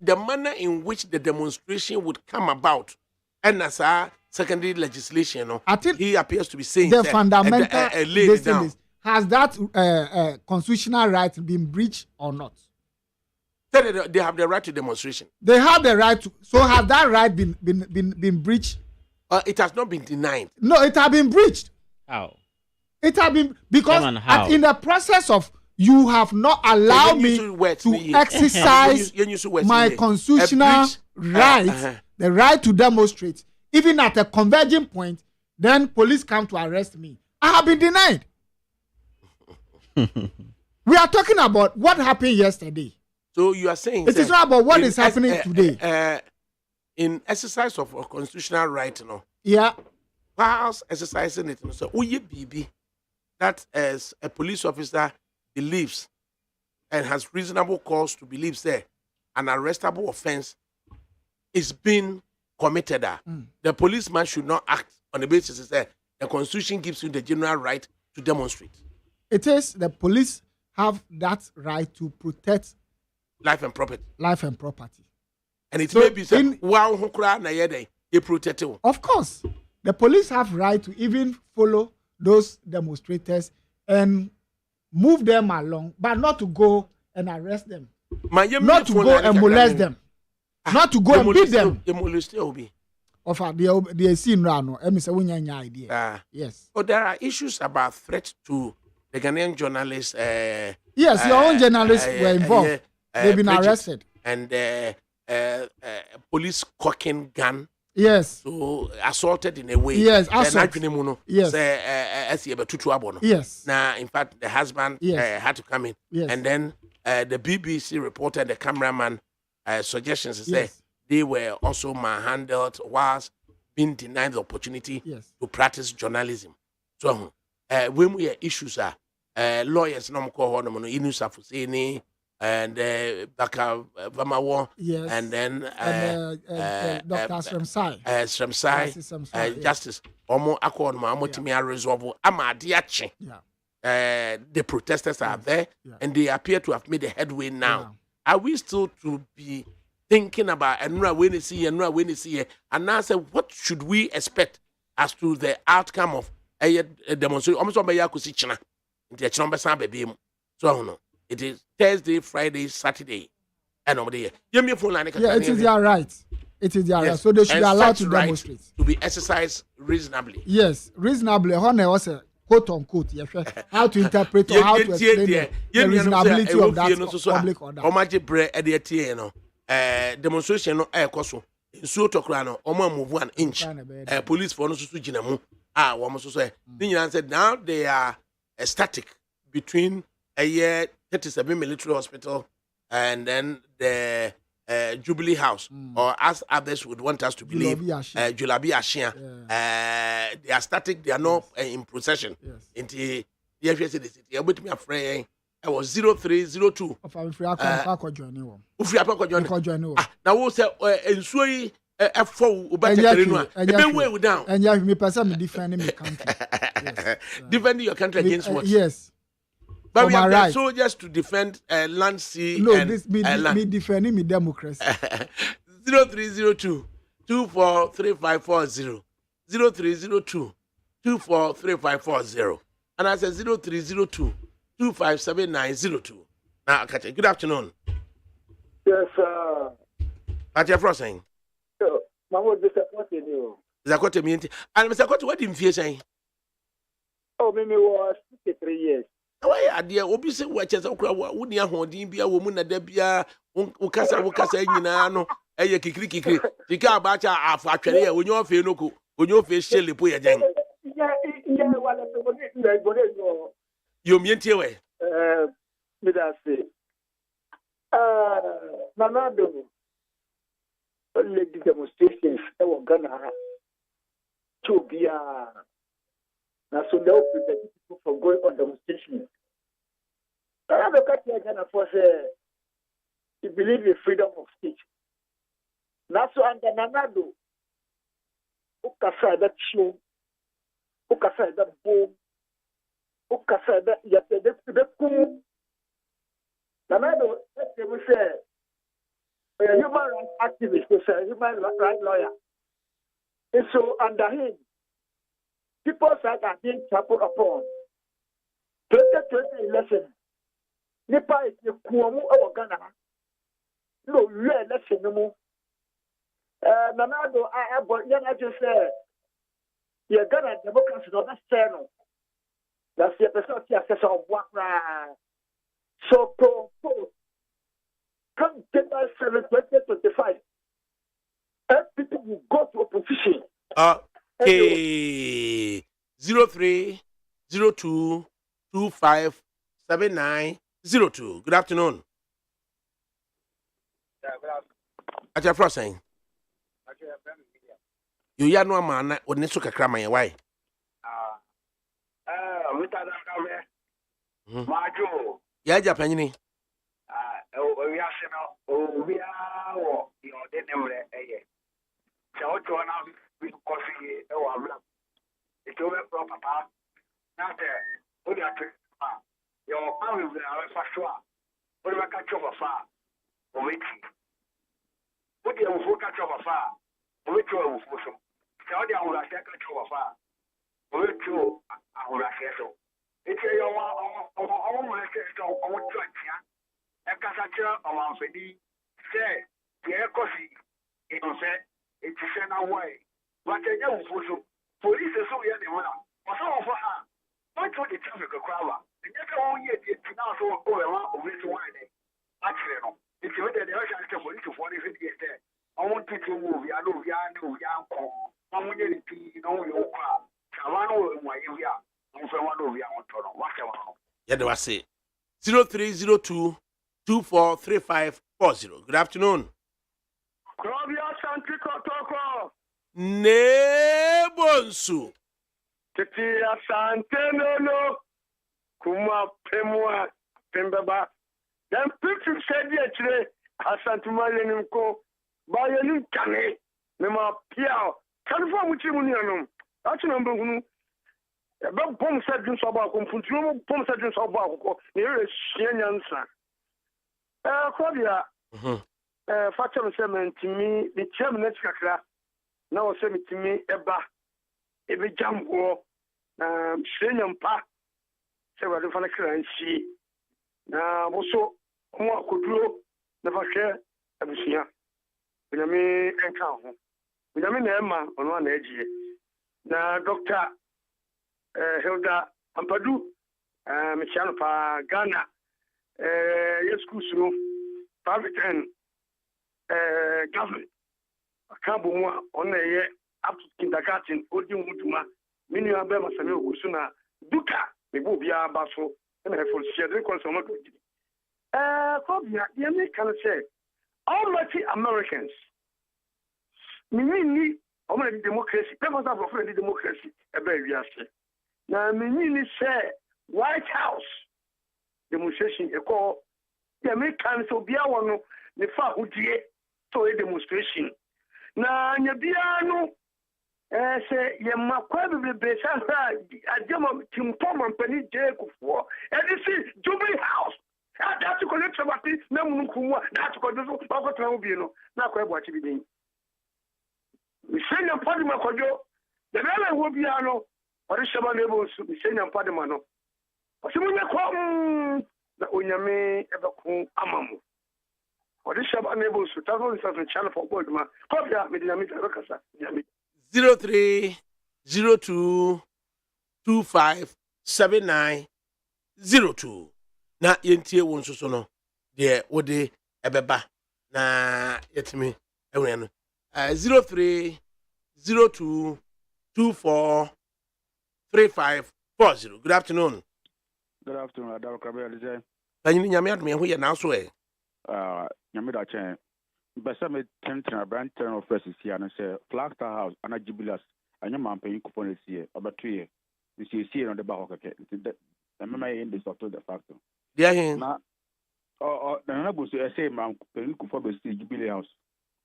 the manner in which the demonstration would come about, and as our secondary legislation, I think he appears to be saying the fundamental has that constitutional right been breached or not? They have the right to demonstration. They have the right to. So has that right been breached? It has not been denied. No, it has been breached. How? It has been because in the process of you have not allowed me to exercise my constitutional right, the right to demonstrate, even at a converging point. Then police come to arrest me. I have been denied. We are talking about what happened yesterday. So you are saying it is not about what is happening today. In exercise of a constitutional right, yeah, whilst exercising it, so BB, that as a police officer believes and has reasonable cause to believe, say, an arrestable offense is being committed. The policeman should not act on the basis that the Constitution gives you the general right to demonstrate. It is the police have that right to protect life and property. And it may be said, of course, the police have right to even follow those demonstrators and move them along, but not to go and arrest them, not to go and molest them, not to go and beat them. Of the scene rano, I say we idea. Yes. Oh, there are issues about threat to the Ghanaian journalists. Yes, your own journalists were involved. They've been arrested. And police cocking gun. Yes. So assaulted in a way. Yes. Assault. Yes. Yes. Now, in fact, the husband had to come in. Yes. And then the BBC reporter, the cameraman, suggestions say they were also manhandled whilst being denied the opportunity to practice journalism. So when we have issues, lawyers no call on Inu Safusini and Baka Vamawo, and then Dr. Sremsai, Justice Omo Accord Mamotimia resolve Amadiachi. The protesters are there and they appear to have made a headway now. Are we still to be thinking about and when you see and now say what should we expect as to the outcome of a demonstration? Almost by Yakusichina. So no, it is Thursday, Friday, Saturday, and over there. It is their right. It is their right. So they should be allowed to demonstrate. To be exercised reasonably. Yes, reasonably. Also, quote unquote, how to interpret or how to explain the reasonability of that public order. Demonstration no ekoso. Nsuo tokra no omo move 1 inch. Police for no susu ginamu. Woman so say. Said now they are static between a year 37 military hospital and then the Jubilee House, or as others would want us to believe, Julabi Ashia. They are static, they are not in procession. Into the FSC city. I bet me afraid I was 0302. Now we'll say Ensui F4 Ubaka down. And you have me person defending my country. Defending your country against what? Yes. But we have right. Soldiers to defend land, sea, and this me defending me democracy. 0302 243540 0302 243540 and I said 0302 257902. Now, okay, good afternoon. Yes, sir. What are you saying? I was disappointed you. Zakota me and Mr. Zakota, what did you say? Oh, maybe was 53 years. Why are dear Obisi watches okra wouldn't ya holding be a woman at Debia Ukasa Yinano, a kikri, Tika Bacha Afakari, when your face no when your face shell put a jang. You mean to way? Midasi. Nanado. Only the demonstrations that were gonna to be now, so they'll prevent people from going on demonstrations. I have a country again for to believe in freedom of speech. Now, so under Nanado, Ukasa that show, Ukasa that boom, Ukasa that yet the cool. Nanado, they will say, a human rights activist, was a human rights lawyer. And so under him, people's rights are being trampled upon. 2020 election. Nipa is the Kuomu of Ghana. No, real election no more. Nanado, I just said, you're Ghana democracy, not channel. That's the episode of what. So, come December 7, 2025. People will go to opposition. Okay. 0302 257902. Good afternoon. At your first saying, you are no man or Nisuka Krama. Why? Majo. Yeah, Japanese. We are your dinner. So, we coffee. It's over proper. Now, there, your family will have a sure. What do I catch over far? Or wait. What do you catch over far? Or wait, you will follow. Saudi, I will catch over far. Or wait, you, I will catch so. It's a almost a Casacha or Fedi say, the coffee, it was said, it's sent away. But a young police is so young, or some of her. What would the traffic crowd? And yet, all yet, now so go around over to one day. Actually, it's the Russian police to 40 years there. I want you to move, I know, young. I'm going to be, your car. I know why you are. Yeah, do I say 0302 243540. Good afternoon. Nebonsu. Titi asante no kuma pemwa pembaba. Then picture said yesterday asante malenimko bayelim kane mema pia kanfa muchimuni anom. That's number 1. About bomb surgeons about computer, bomb surgeons about near a Shenansa. Claudia, Fatima Semen to me, the chairman Kakra, now send it to me about every jump war, Shenyan Pa, several the Fanaka and she. Now, also, what could you never share everything? When I mean, encounter. When I mean, Emma on one edge. Now, Doctor. Hilda Ampadu, Michelle Pa Ghana, yes, Kusu, private and government. I can't be one on a year up to kindergarten, Odium Mutuma, Mini Abema Samuel Kusuna, Duka, the Bobia Basso, and I for sharing consumer. Cobia, the American say, almighty Americans, Mini, only democracy, people have offered democracy, a very yes. Now, many say White House demonstration. A call the Americans will be one the far to a demonstration. Now, Yabiano say, Yamaquabi Besanta, a German Tim Tom and Penny Jacob for, and this is Jubilee House. That's to collect somebody, no Mukuma, that's to collect Bogotano, not quite what you mean. We send a party, Makojo, the Valley will be ano. What is someone able to be saying and Padamano? Or someone come the Unyame ever come Amamu. What is someone able to travel in the channel for Goldman? Copy that with Yamita Rocasa. 0302 257902. Na yentie won so no de wode ebeba na yetimi ehwe no 0302 24 3540. Good afternoon. Good afternoon, ADAKABRI. Thanyi nyame adme ho ye na so e. Nyame da chen. Besa me tentra brand turn of first here na say Flagstaff House ana Jubilas anya mampan coupon this year about 2 years. This year see on the back okay. Remember in the sort of the factor. Dia hin. Na na go say mampan coupon be see Jubilee House.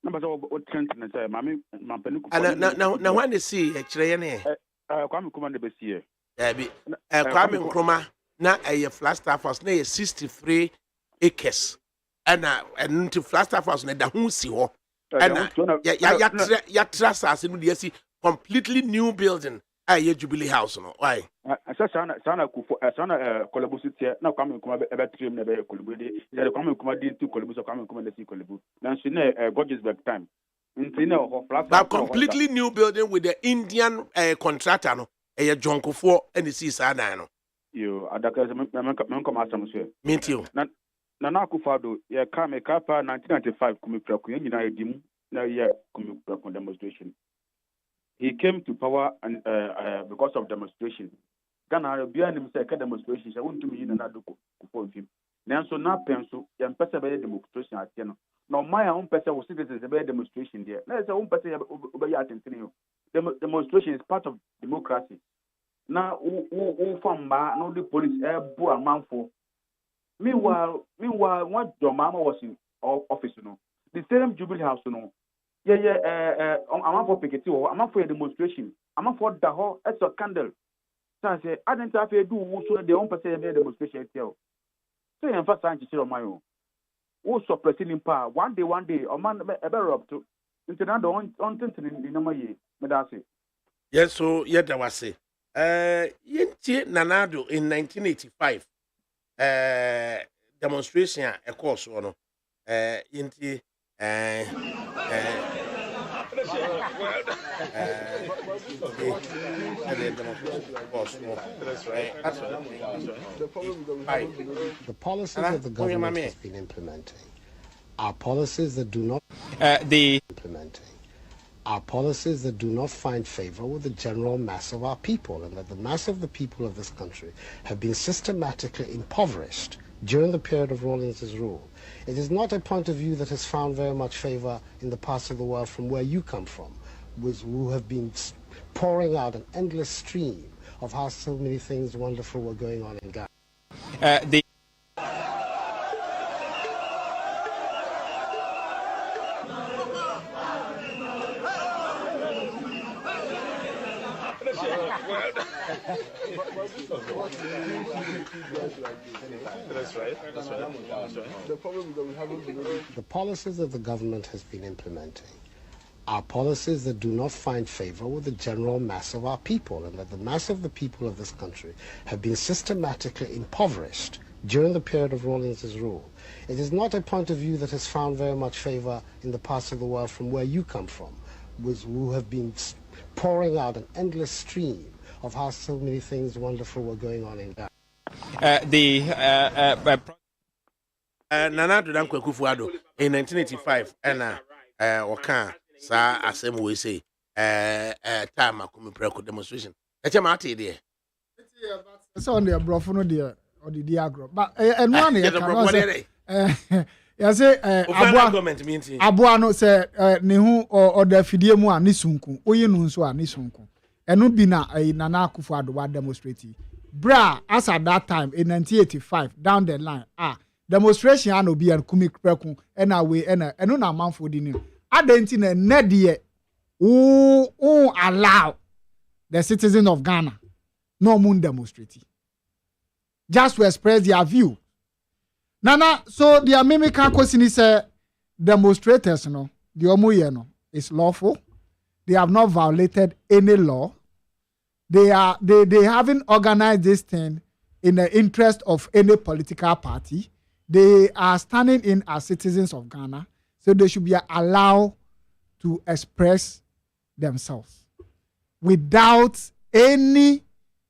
Number so tentra na say mampan coupon. Na when they see e kire ye ne. Kwame Nkrumah na be see. Bi Kwame Nkrumah na Flagstaff House na 63 acres. And to Flagstaff House na da hu si ho. And ya trust as no dey see completely new building Jubilee House no. Why? Sana Kolobu City na Kwame Nkrumah be trim na be Kolobu dey. Ya Kwame Nkrumah dey to Kolobu so Kwame Nkrumah dey see Kolobu. Na she na Gorgeousburg time. That completely new building with the Indian contractor no. John Kofo and the CSA no. You ADAKABRI men come asam so. Meet you. Na Akufo-Addo ya kame kapa 1995 kumipra nyina edimu na ya kumipra demonstration. He came to power and because of demonstration. Ghana behind him say demonstration say won't me na do Kufo film. Nanso na penso ya mpesa be demonstration atie no. No my own person was citizens be demonstration there. Na say own person be attention you. Demonstration is part of democracy. Now who from ba no the police bu amanfo. Meanwhile, when your mama was in office, the same Jubilee House, I'm for Piketty, I'm for a demonstration, I'm for the whole as a candle. So I say, I didn't have to do so the own person demonstration. So in first time to see on my own. Who suppressing in power one day, a man ever up to into another on thing in the number year. Yes, so yet I was say. Yenti Nanado in 1985. Demonstration a course one. Yenti the policies that the government has been implementing are policies that do not find favor with the general mass of our people, and that the mass of the people of this country have been systematically impoverished during the period of Rawlings's rule. It is not a point of view that has found very much favor in the parts of the world from where you come from, who have been pouring out an endless stream of how so many things wonderful were going on in Ghana. The policies that the government has been implementing are policies that do not find favor with the general mass of our people, and that the mass of the people of this country have been systematically impoverished during the period of Rawlings's rule. It is not a point of view that has found very much favor in the parts of the world from where you come from, who have been pouring out an endless stream of how so many things wonderful were going on in Ghana. Nana Adan Kwakufuado in 1985 and Oka sa asem we say time akumi preko demonstration. Eche ma ate there. So on the brofo no there or the diagro. But and one here can ya say aboa no say ne hu or the fidie mu a ne sunku oyi no nso a ne sunku. Eno bi na Nana Akufo-Addo wa demonstrate. Bra as at that time in 1985 down the line demonstration an obi an kumi preku ena we ena eno na manfo di ni adenti na nedie who allow the citizens of Ghana no moon demonstrate just to express their view. Nana, so the American question is demonstrators no the omoye no is lawful. They have not violated any law. They haven't organized this thing in the interest of any political party. They are standing in as citizens of Ghana, so they should be allowed to express themselves without any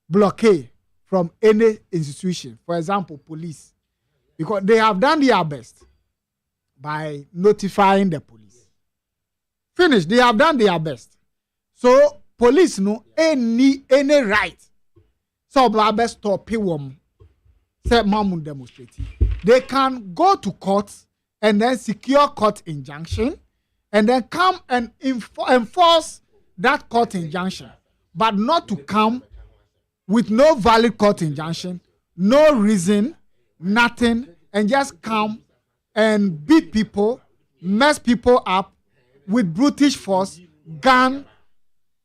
blockade from any institution. For example, police, because they have done their best by notifying the police. Finish. They have done their best. So police no any right. So blabe stop them. Say mamun demonstrate. They can go to court and then secure court injunction and then come and enforce that court injunction, but not to come with no valid court injunction, no reason, nothing, and just come and beat people, mess people up with brutish force, gun,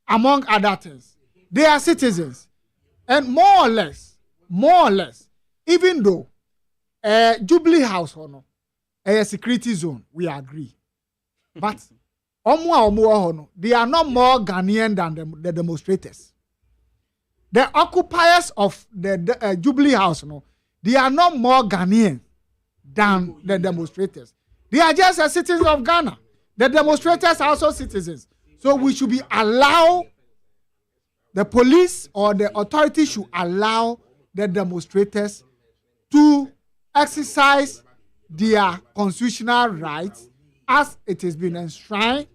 among other things. They are citizens. And more or less, even though Jubilee House or no, a security zone, we agree. But they are not more Ghanaian than the demonstrators. The occupiers of the Jubilee House, no, they are not more Ghanaian than the demonstrators. They are just citizens of Ghana. The demonstrators are also citizens. So we should be allow the police or the authorities should allow the demonstrators to exercise their constitutional rights as it has been enshrined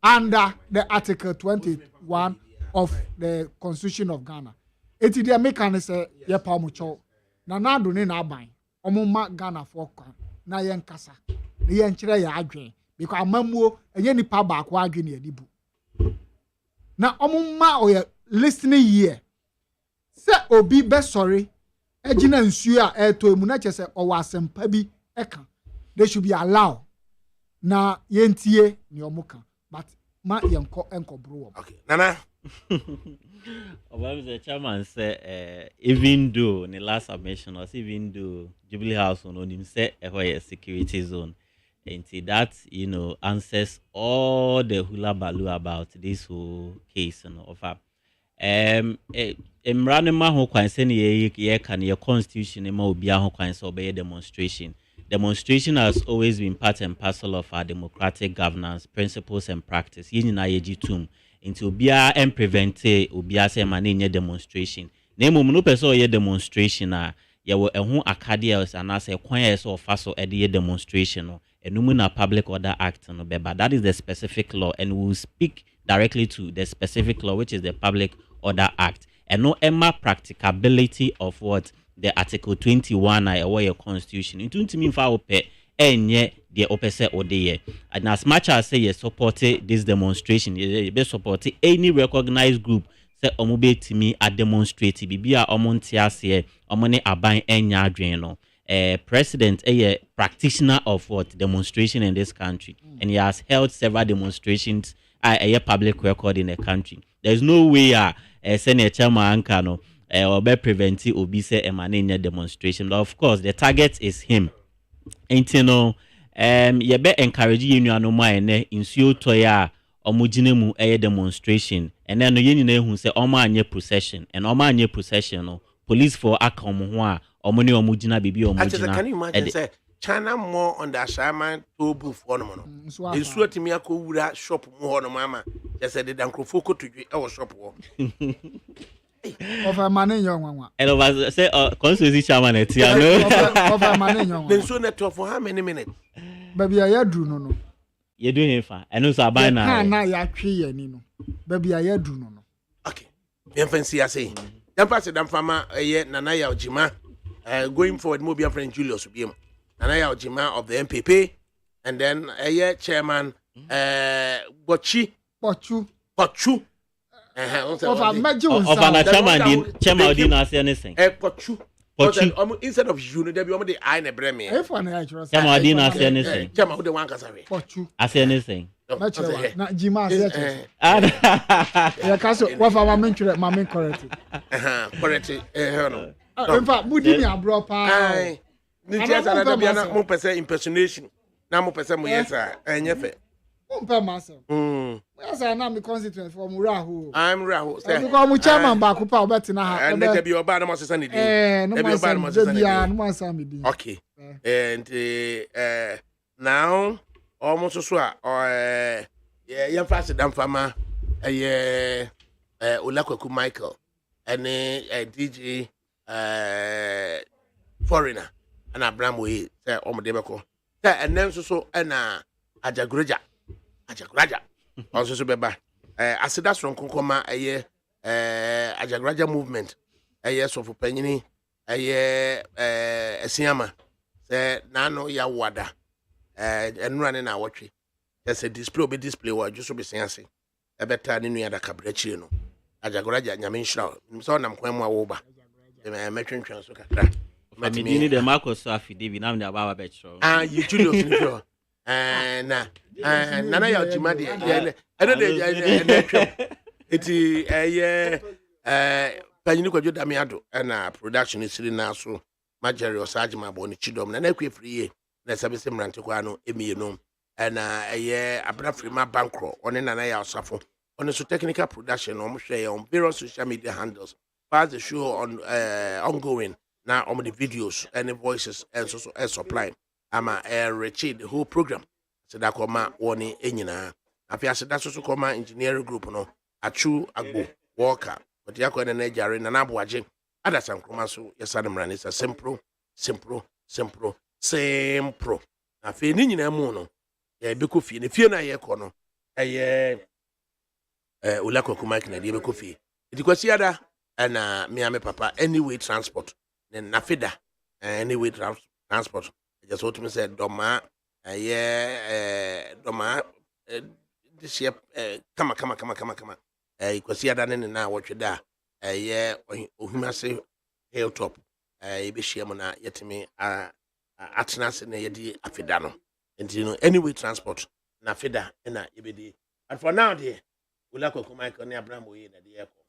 under the Article 21 of the Constitution of Ghana. Eti the American say ye pa mucho na na do ne na aban omuma Ghana for kwan na ye nkasa na ye nkyere ya adwen because amamuo enye nipa ba akwa adwen ne adibu na omuma o ye listening here say obi be sorry ejina nsuo a eto emu na chese o wasempa bi eka they should be allowed na yentie ne omuka but ma yenko bro. Okay Nana the chairman said, even though in the last submission was even though Jubilee House on him said a security zone, and that answers all the hula baloo about this whole case of mmara no ma ho kwan sɛ ne yɛ ka ne constitution ma obi ho kwan sɛ obey demonstration. Demonstration has always been part and parcel of our democratic governance principles and practice. Yin na ye jitum into obia and prevent obia say ma na demonstration. Na emom no person ye demonstration a ye wo ehun acadials and as a kwan so fa so e de demonstration no enum na Public Order Act no beba. That is the specific law, and we will speak directly to the specific law, which is the Public Order Act. And no emma practicability of what the Article 21 of your constitution. It don't mean for enye the opposite or the and as much as say you support this demonstration, you be support any recognized group say omube to me a demonstrate bibia omontiase omone aban enya adwen no. President a practitioner of what demonstration in this country, and he has held several demonstrations a public record in the country. There's no way Senator Chairman Ankano or be preventing obise emanenya demonstration. But of course, the target is him. And you know, you be encourage you no more insuo toya omujinemu demonstration. And then you know who say oma anye procession and oma anye procession no police for akom ho a omoni omujina bibi omujina. Can you imagine say China more on the assignment to booth one mono. In sweating me a wura shop more on mama. Just said the Dancrofoko to our shop. Of a man in young one. And over say constituency chairman of a man in young one. Then soon that for how many minutes? Baby, I do no. You're doing him fine. And also by now. Now ya tree and baby, I do no. Okay. Fancy I say. Then pass it down farmer a year Nanaya Jima. Going forward, Mobile friend Julius will be Nanaya Jima of the MPP, and then a year chairman Bochu. Pochu. Of a chairman didn't say anything. Pochu. Instead of you, there be only the eye and breme. If one actually chairman didn't say anything. Chairman the one Casavi. Pochu. I say anything. Not Jima. Yeah, Castle. What I mentioned, my main corrected. Corrected. In fact, Moody abroad. Aye. Just another more percent impersonation. Now more percent more yes, and yefe. Myself. Yes, I am the constituent for Murahu. I'm Rahu. Because chairman back up about now. And let be your bad must send it. Okay. And now almost so or young fast damn farmer Ulakwaku Michael and DJ foreigner and Abraham we say Omodebeko. And then so and Ajagraja. Also so beba. I said that's from Kokoma Ajagraja movement. A year so for Penny Siama. Say Nano ya wada and running our watch. There's a display or just be saying a better than any other ADAKABRI no. Ajagraja Yamin Shaw. So I'm Kwema Oba. The Metron Transfer. You need the Marcos affidavit. I'm the Baba Betro. You Julius. And Nana ya Jimadi. I don't know. It's Panyuko Jodamiado and production is sitting now so Major Sajima Boni Chidom and Equi free. Let's have some Rantiquano, Emino, and Abra Frima Bankro on an Anaya Safo on the technical production on various social media handles. Pass the show on ongoing now on the videos and the voices and so supply. Ama Richard the whole program. So that come warning enyina. Afia so that's also come engineering group no. Achu Agbo Walker. But yako na Nigeria na nabuaje. Ada sankoma so yesadem ran is a simple. Afia ni nyina mu no. Ya beko fie ne fie na ye ko no. Ulakwaku Mike na de beko fie. Iti kwasi ada na me papa anyway transport. Then nafida anyway transport. Just what me said, Doma, Doma, this year, come. Because here than now what you da, Ohimase hilltop, be shamona yet me, Atnas and Yedi Afidano. And you know, anyway, transport, Nafida, and Ibidi. And for now, dear, Ulakwaku Mike on the Abraham way in the airport.